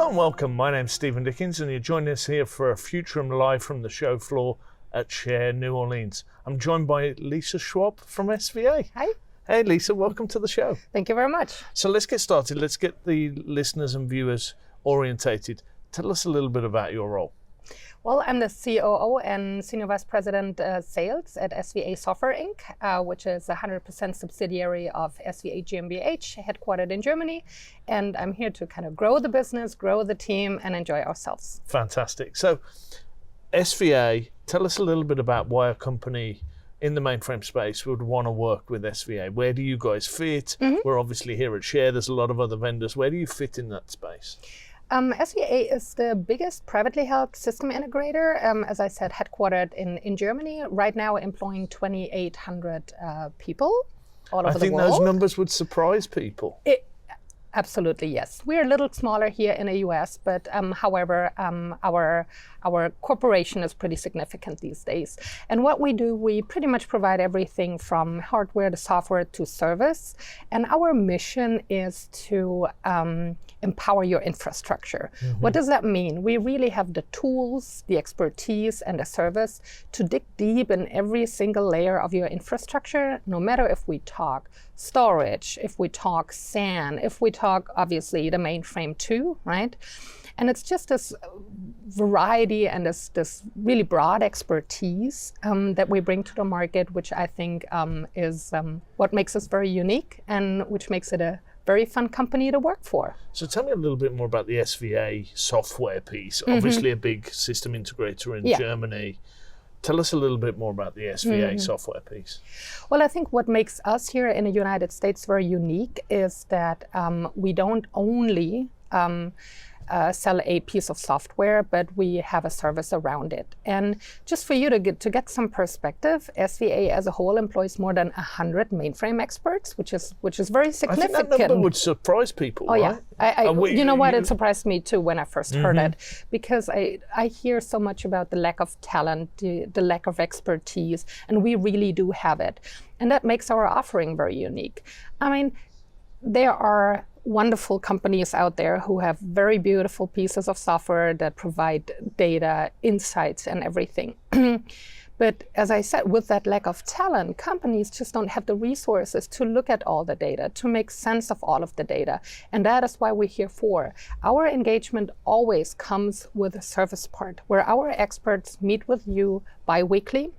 Hello and welcome. My name's Stephen Dickens and you're joining us here for a Futurum live from the show floor at Share New Orleans. I'm joined by Lisa Schwab from SVA. Hi. Hey Lisa, welcome to the show. Thank you very much. So let's get started. Let's get the listeners and viewers orientated. Tell us a little bit about your role. Well, I'm the COO and Senior Vice President Sales at SVA Software Inc., which is a 100% subsidiary of SVA GmbH, headquartered in Germany. And I'm here to kind of grow the business, grow the team, and enjoy ourselves. Fantastic. So SVA, tell us a little bit about why a company in the mainframe space would want to work with SVA. Where do you guys fit? We're obviously here at Share. There's a lot of other vendors. Where do you fit in that space? SVA is the biggest privately held system integrator, as I said, headquartered in Germany, right now employing 2,800 people all over the world. I think those numbers would surprise people. Absolutely, yes. We're a little smaller here in the US, but however, our corporation is pretty significant these days. And what we do, we pretty much provide everything from hardware to software to service. And our mission is to empower your infrastructure. What does that mean? We really have the tools, the expertise, and the service to dig deep in every single layer of your infrastructure, no matter if we talk storage, if we talk SAN, if we talk, obviously, the mainframe too, right? And it's just this variety and this really broad expertise that we bring to the market, which I think is what makes us very unique and which makes it a very fun company to work for. So tell me a little bit more about the SVA software piece. Obviously a big system integrator in Germany. Tell us a little bit more about the SVA software piece. Well, I think what makes us here in the United States very unique is that we don't only sell a piece of software, but we have a service around it. And just for you to get some perspective, SVA as a whole employs more than 100 mainframe experts, which is very significant. I think that number would surprise people, right? Yeah. You know what? It surprised me too when I first heard it, because I hear so much about the lack of talent, the lack of expertise, and we really do have it. And that makes our offering very unique. I mean, there are wonderful companies out there who have very beautiful pieces of software that provide data, insights, and everything. But as I said, with that lack of talent, companies just don't have the resources to look at all the data, to make sense of all of the data. And that is why we're here for. Our engagement always comes with a service part, where our experts meet with you bi-weekly.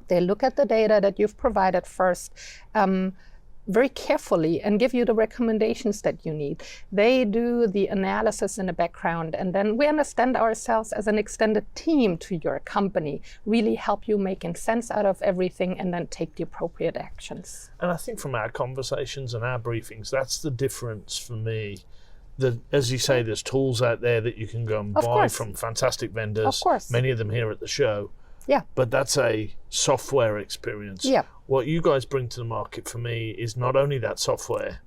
They look at the data that you've provided first, very carefully, and give you the recommendations that you need. They do the analysis in the background, and then we understand ourselves as an extended team to your company, really help you making sense out of everything and then take the appropriate actions. And I think from our conversations and our briefings, that's the difference for me. As you say, there's tools out there that you can go and buy from fantastic vendors, of course. Many of them here at the show. Yeah. But that's a software experience. Yeah. What you guys bring to the market for me is not only that software,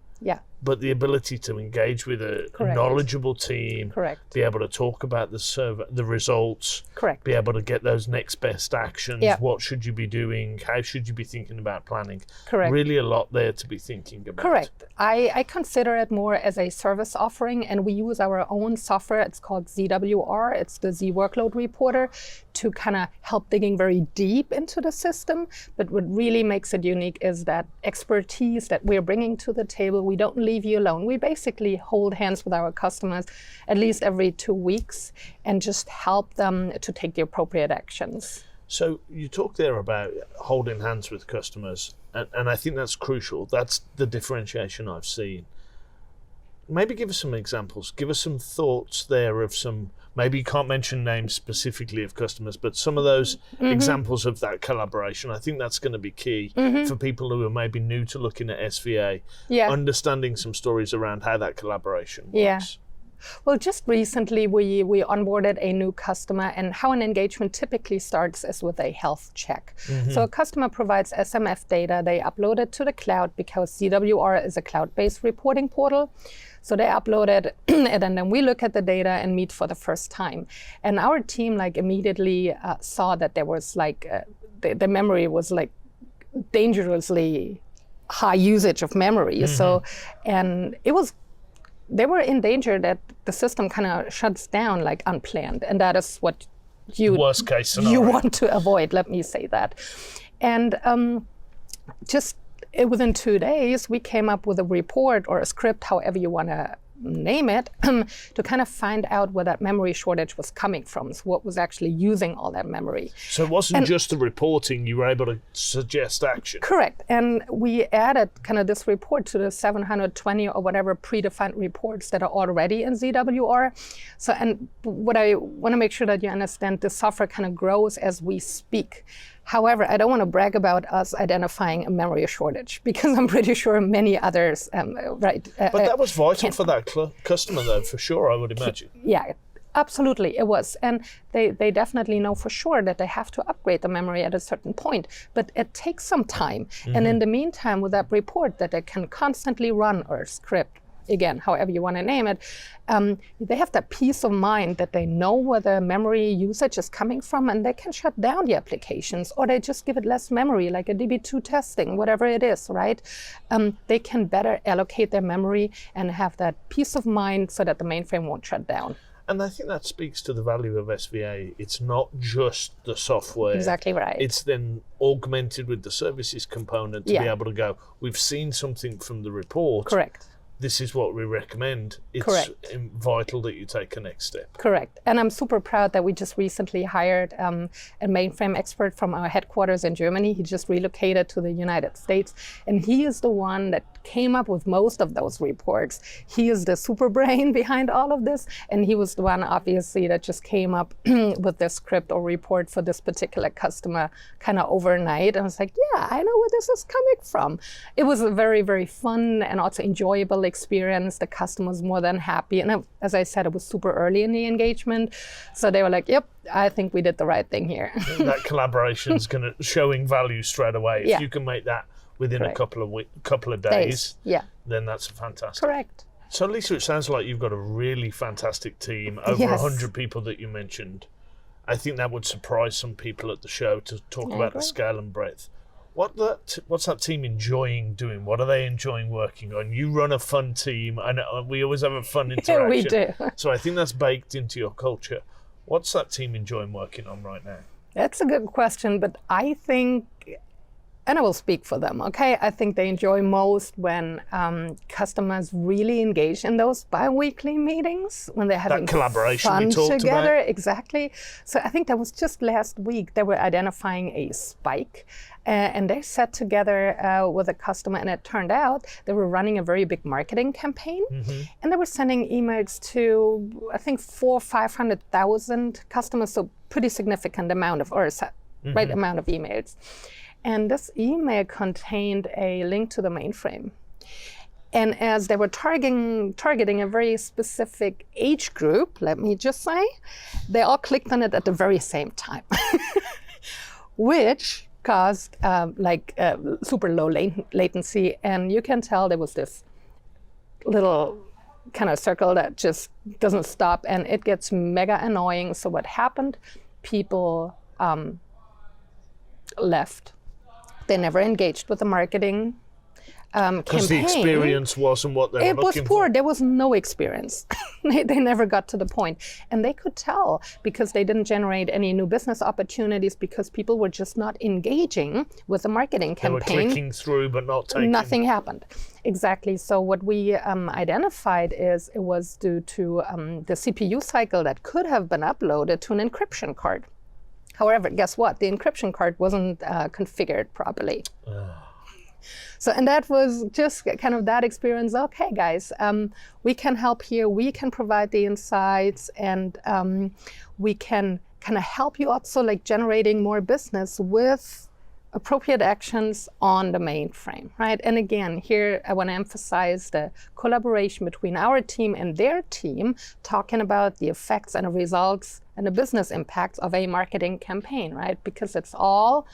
but the ability to engage with a knowledgeable team, be able to talk about the results, be able to get those next best actions, what should you be doing, how should you be thinking about planning. Really a lot there to be thinking about. I consider it more as a service offering, and we use our own software. It's called ZWR, it's the Z Workload Reporter, to kind of help digging very deep into the system. But what really makes it unique is that expertise that we're bringing to the table. We don't leave you alone. We basically hold hands with our customers at least every 2 weeks and just help them to take the appropriate actions. So you talk there about holding hands with customers, and I think that's crucial. That's the differentiation I've seen. Maybe give us some examples. Give us some thoughts there of some, maybe you can't mention names specifically of customers, but some of those examples of that collaboration. I think that's going to be key for people who are maybe new to looking at SVA, understanding some stories around how that collaboration works. Well, just recently we onboarded a new customer, and how an engagement typically starts is with a health check. So a customer provides SMF data, they upload it to the cloud because ZWR is a cloud-based reporting portal. So they upload it, and then we look at the data and meet for the first time. And our team immediately saw that there was the memory was dangerously high usage of memory. So, and it was they were in danger that the system kind of shuts down like unplanned, and that is what worst case scenario you want to avoid. Let me say that. And just within 2 days, we came up with a report or a script, however you want to name it, to kind of find out where that memory shortage was coming from, so what was actually using all that memory. So it wasn't just the reporting, you were able to suggest action. Correct. And we added kind of this report to the 720 or whatever predefined reports that are already in ZWR. So, and what I want to make sure that you understand, the software kind of grows as we speak. However, I don't want to brag about us identifying a memory shortage, because I'm pretty sure many others, But that was vital for that customer, though, for sure, I would imagine. Yeah, absolutely, it was. And they definitely know for sure that they have to upgrade the memory at a certain point. But it takes some time. And in the meantime, with that report that they can constantly run or script, again, however you want to name it, they have that peace of mind that they know where the memory usage is coming from, and they can shut down the applications, or they just give it less memory, like a DB2 testing, whatever it is, right? They can better allocate their memory and have that peace of mind so that the mainframe won't shut down. And I think that speaks to the value of SVA. It's not just the software. Exactly right. It's then augmented with the services component to be able to go, we've seen something from the report. Correct. This is what we recommend. It's vital that you take a next step. Correct. And I'm super proud that we just recently hired a mainframe expert from our headquarters in Germany. He just relocated to the United States, and he is the one that came up with most of those reports. He is the super brain behind all of this, and he was the one, obviously, that just came up with the script or report for this particular customer kind of overnight. And I was like, yeah, I know where this is coming from. It was a very, very fun and also enjoyable experience. The customer was more than happy. And as I said, it was super early in the engagement. So they were like, yep, I think we did the right thing here. That collaboration is going to showing value straight away. If you can make that within a couple of days, then that's fantastic. Correct. So Lisa, it sounds like you've got a really fantastic team, over 100 people that you mentioned. I think that would surprise some people at the show to talk about the scale and breadth. What's that team enjoying doing? What are they enjoying working on? You run a fun team, and we always have a fun interaction. We do. So I think that's baked into your culture. What's that team enjoying working on right now? That's a good question, but I think, and I will speak for them, okay? I think they enjoy most when customers really engage in those bi-weekly meetings, when they're having that collaboration fun we talked together. about. Exactly. So I think that was just last week. They were identifying a spike, and they sat together with a customer, and it turned out they were running a very big marketing campaign, and they were sending emails to, I think, 400,000 or 500,000 customers, so pretty significant amount of, right amount of emails. And this email contained a link to the mainframe. And as they were targeting a very specific age group, let me just say, they all clicked on it at the very same time, which caused super low latency. And you can tell there was this little kind of circle that just doesn't stop, and it gets mega annoying. So what happened? People left. They never engaged with the marketing campaign. Because the experience wasn't what they were looking for. It was poor. There was no experience. They never got to the point. And they could tell, because they didn't generate any new business opportunities, because people were just not engaging with the marketing campaign. They were clicking through but not taking. Nothing happened. Exactly. So what we identified is it was due to the CPU cycle that could have been uploaded to an encryption card. However, guess what? The encryption card wasn't configured properly. So, and that was just kind of that experience. Okay, guys, we can help here. We can provide the insights, and we can kind of help you also, like, generating more business with appropriate actions on the mainframe, right? And again, here I want to emphasize the collaboration between our team and their team, talking about the effects and the results and the business impacts of a marketing campaign, right? Because it's all,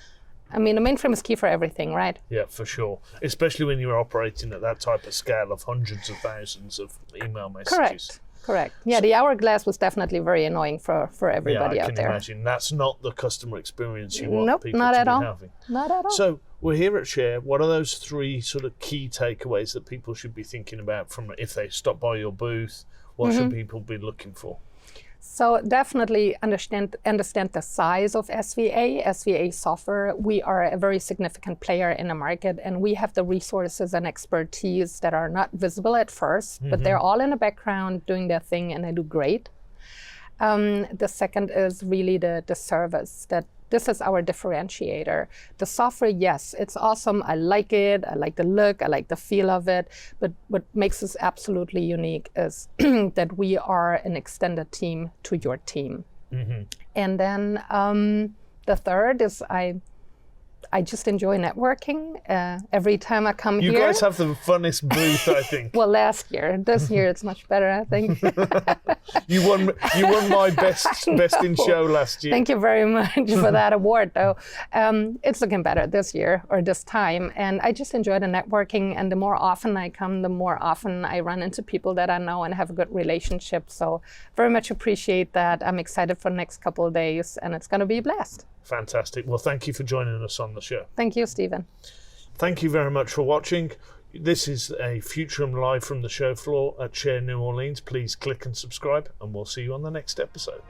I mean, the mainframe is key for everything, right? Yeah, for sure. Especially when you're operating at that type of scale of hundreds of thousands of email messages. Correct. Correct. Yeah, the hourglass was definitely very annoying for everybody out there. I can imagine. That's not the customer experience you want people not to at be all. having. Not at all. So we're here at Share. What are those 3 sort of key takeaways that people should be thinking about from if they stop by your booth? What should people be looking for? So definitely understand the size of SVA Software. We are a very significant player in the market, and we have the resources and expertise that are not visible at first, but they're all in the background doing their thing, and they do great. The second is really the service. That this is our differentiator. The software, yes, it's awesome. I like it. I like the look. I like the feel of it. But what makes us absolutely unique is that we are an extended team to your team. And then the third is I just enjoy networking every time I come here. You guys have the funnest booth, I think. Well, last year. This year it's much better, I think. You won my best in show last year. Thank you very much for that award, though. It's looking better this year or this time, and I just enjoy the networking. And the more often I come, the more often I run into people that I know and have a good relationship. So very much appreciate that. I'm excited for the next couple of days, and it's going to be a blast. Fantastic. Well, thank you for joining us on the show. Thank you, Stephen. Thank you very much for watching. This is a Futurum live from the show floor at Share New Orleans. Please click and subscribe, and we'll see you on the next episode.